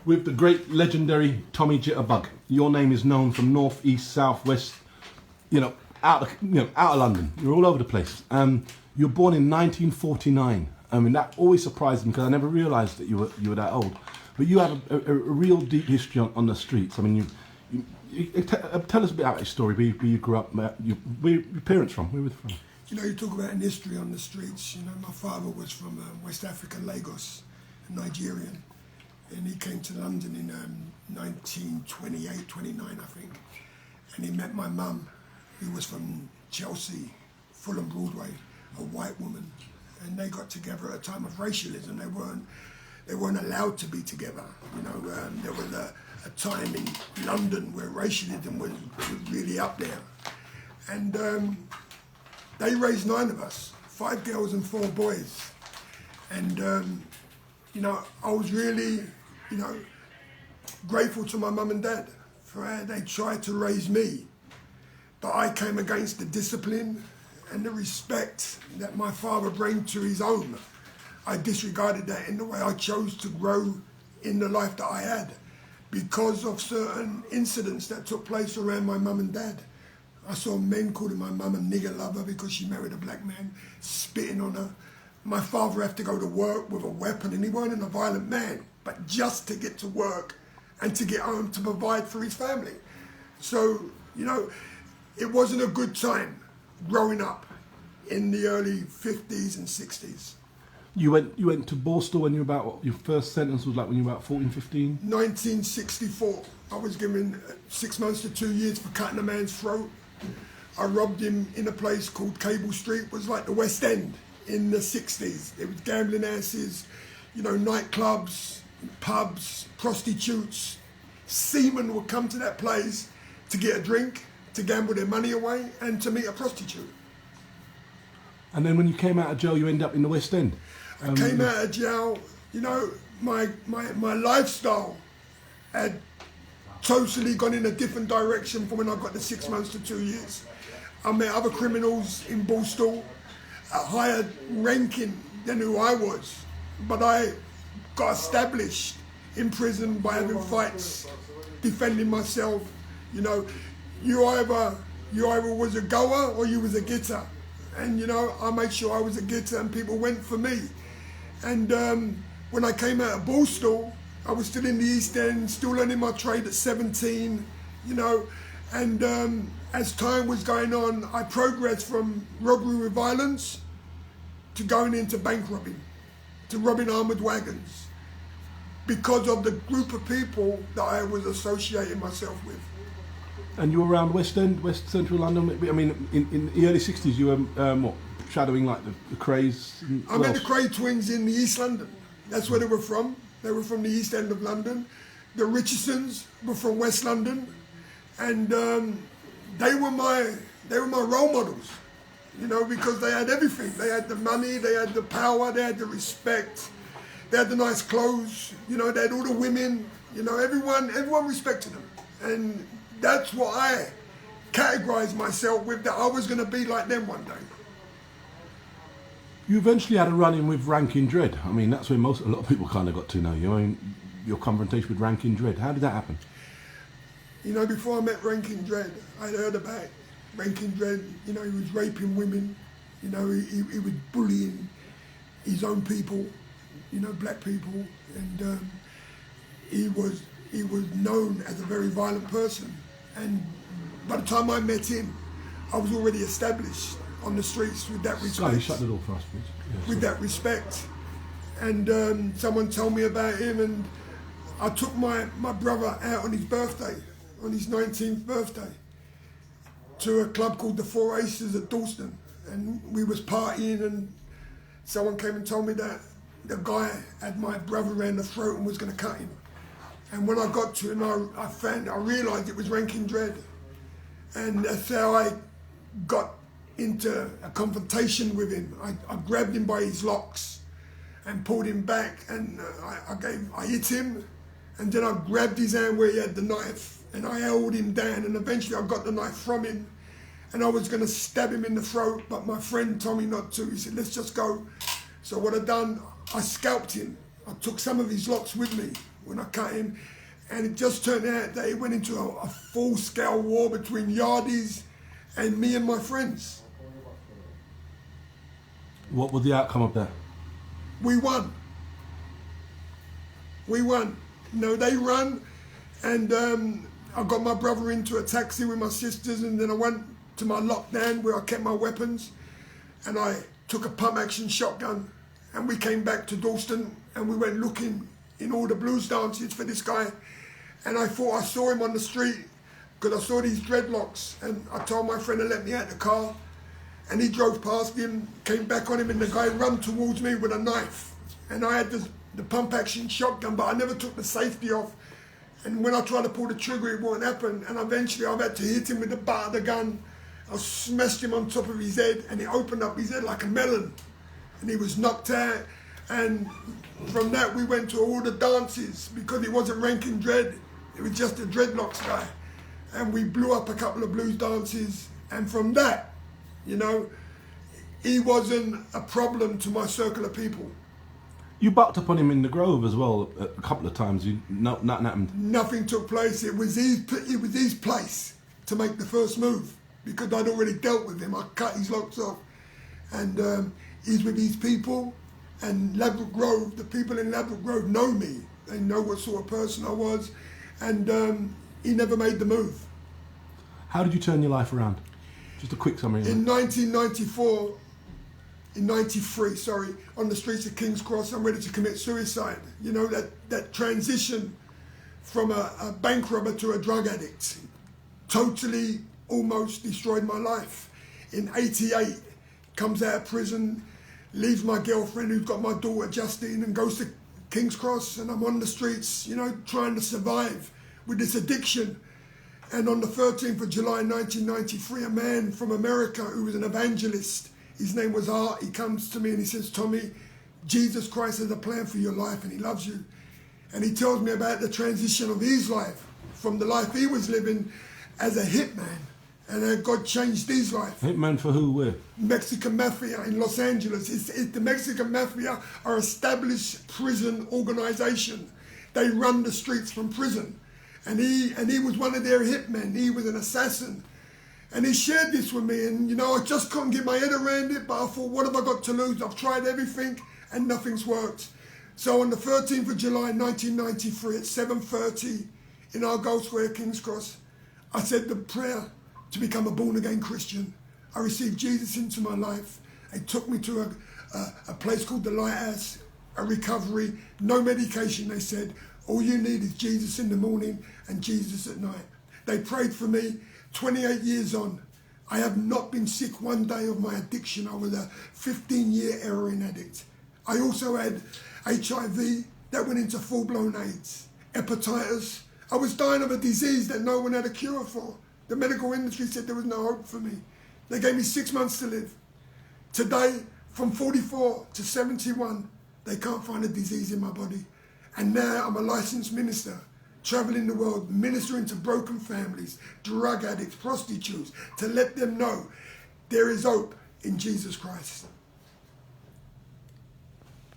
with the great legendary Tommy Jitterbug. Your name is known from north, east, south, west, out of London. You're all over the place. You're born in 1949. I mean, that always surprised me because I never realised that you were that old. But you have a real deep history on the streets. I mean, tell us a bit about your story. Where you grew up, where your parents from? Where were they from? You talk about an history on the streets. My father was from West Africa, Lagos, Nigerian, and he came to London in 1928, 29, I think, and he met my mum, who was from Chelsea, Fulham Broadway, a white woman, and they got together at a time of racialism. They weren't allowed to be together. There was a time in London where racialism was really up there, and they raised 9 of us, 5 girls and 4 boys. And, I was really, grateful to my mum and dad for how they tried to raise me. But I came against the discipline and the respect that my father brought to his own. I disregarded that in the way I chose to grow in the life that I had because of certain incidents that took place around my mum and dad. I saw men calling my mum a nigger lover because she married a black man, spitting on her. My father had to go to work with a weapon, and he wasn't a violent man, but just to get to work and to get home to provide for his family. So, it wasn't a good time growing up in the early 50s and 60s. You went to Borstal when you were about, your first sentence was like when you were about 14, 15? 1964. I was given 6 months to 2 years for cutting a man's throat. I robbed him in a place called Cable Street. It was like the West End in the 60s. There was gambling houses, nightclubs, pubs, prostitutes. Seamen would come to that place to get a drink, to gamble their money away, and to meet a prostitute. And then when you came out of jail, you ended up in the West End. I came out of jail, my lifestyle had totally gone in a different direction from when I got the 6 months to 2 years. I met other criminals in Borstal, a higher ranking than who I was, but I got established in prison by having fights, defending myself. You either was a goer or you was a getter, and I made sure I was a getter, and people went for me. And when I came out of Borstal, I was still in the East End, still learning my trade at 17, and as time was going on, I progressed from robbery with violence to going into bank robbing, to robbing armoured wagons, because of the group of people that I was associating myself with. And you were around West End, West Central London. I mean, in the early 60s, you were shadowing like the Krays? I met the Kray twins in the East London. That's where they were from. They were from the East End of London. The Richardsons were from West London, and they were my role models. Because they had everything. They had the money, they had the power, they had the respect, they had the nice clothes. They had all the women. Everyone respected them, and that's what I categorized myself with. That I was going to be like them one day. You eventually had a run-in with Rankin Dread. I mean, that's where a lot of people kind of got to know you. I mean, your confrontation with Rankin Dread. How did that happen? Before I met Rankin Dread, I'd heard about Rankin Dread. He was raping women. He was bullying his own people, black people, and he was known as a very violent person. And by the time I met him, I was already established on the streets with that respect. Scully, shut the door for us, please. Yeah, with that respect. And someone told me about him, and I took my brother out on his birthday, on his 19th birthday, to a club called the Four Aces at Dalston. And we was partying, and someone came and told me that the guy had my brother around the throat and was going to cut him. And when I got to him, I realised it was Rankin Dread. And that's how I got into a confrontation with him. I grabbed him by his locks and pulled him back, and I hit him, and then I grabbed his hand where he had the knife, and I held him down, and eventually I got the knife from him, and I was going to stab him in the throat, but my friend told me not to. He said, let's just go. So what I done, I scalped him, I took some of his locks with me when I cut him, and it just turned out that it went into a full-scale war between Yardies and me and my friends. What was the outcome of that? We won. We won. No, they run, and I got my brother into a taxi with my sisters, and then I went to my lockdown where I kept my weapons, and I took a pump-action shotgun, and we came back to Dalston, and we went looking in all the blues dances for this guy, and I thought I saw him on the street because I saw these dreadlocks, and I told my friend to let me out the car, and he drove past him, came back on him, and the guy ran towards me with a knife, and I had the pump-action shotgun, but I never took the safety off, and when I tried to pull the trigger, it wouldn't happen, and eventually I've had to hit him with the butt of the gun. I smashed him on top of his head, and it opened up his head like a melon, and he was knocked out. And from that we went to all the dances because it wasn't Rankin Dread, it was just a dreadlocks guy, and we blew up a couple of blues dances. And from that, you know, he wasn't a problem to my circle of people. You bucked up on him in the Grove as well a couple of times. Nothing happened. Nothing took place. It was his place to make the first move because I'd already dealt with him. I cut his locks off, and he's with his people. And Ladbroke Grove, the people in Ladbroke Grove know me. They know what sort of person I was, and he never made the move. How did you turn your life around? Just a quick summary. In 1994. In 93, sorry, on the streets of King's Cross, I'm ready to commit suicide. You know, that transition from a bank robber to a drug addict totally almost destroyed my life. In 88, comes out of prison, leaves my girlfriend who's got my daughter Justine and goes to King's Cross, and I'm on the streets, you know, trying to survive with this addiction. And on the 13th of July 1993, a man from America who was an evangelist, his name was Art, he comes to me and he says, Tommy, Jesus Christ has a plan for your life and he loves you. And he tells me about the transition of his life from the life he was living as a hitman, and how God changed his life. Hitman for who, where? Mexican Mafia in Los Angeles. The Mexican Mafia are established prison organization. They run the streets from prison. And he was one of their hitmen. He was an assassin. And he shared this with me, and you know, I just couldn't get my head around it, but I thought, what have I got to lose? I've tried everything and nothing's worked. So on the 13th of July 1993 at 7:30 in Argyle Square, King's Cross, I said the prayer to become a born-again Christian. I received Jesus into my life. They took me to a place called the Lighthouse, a recovery, no medication, they said. All you need is Jesus in the morning and Jesus at night. They prayed for me. 28 years on, I have not been sick one day of my addiction. I was a 15-year heroin addict. I also had HIV that went into full-blown AIDS, hepatitis. I was dying of a disease that no one had a cure for. The medical industry said there was no hope for me. They gave me 6 months to live. Today, from 44 to 71, they can't find a disease in my body. And now I'm a licensed minister, traveling the world, ministering to broken families, drug addicts, prostitutes, to let them know there is hope in Jesus Christ.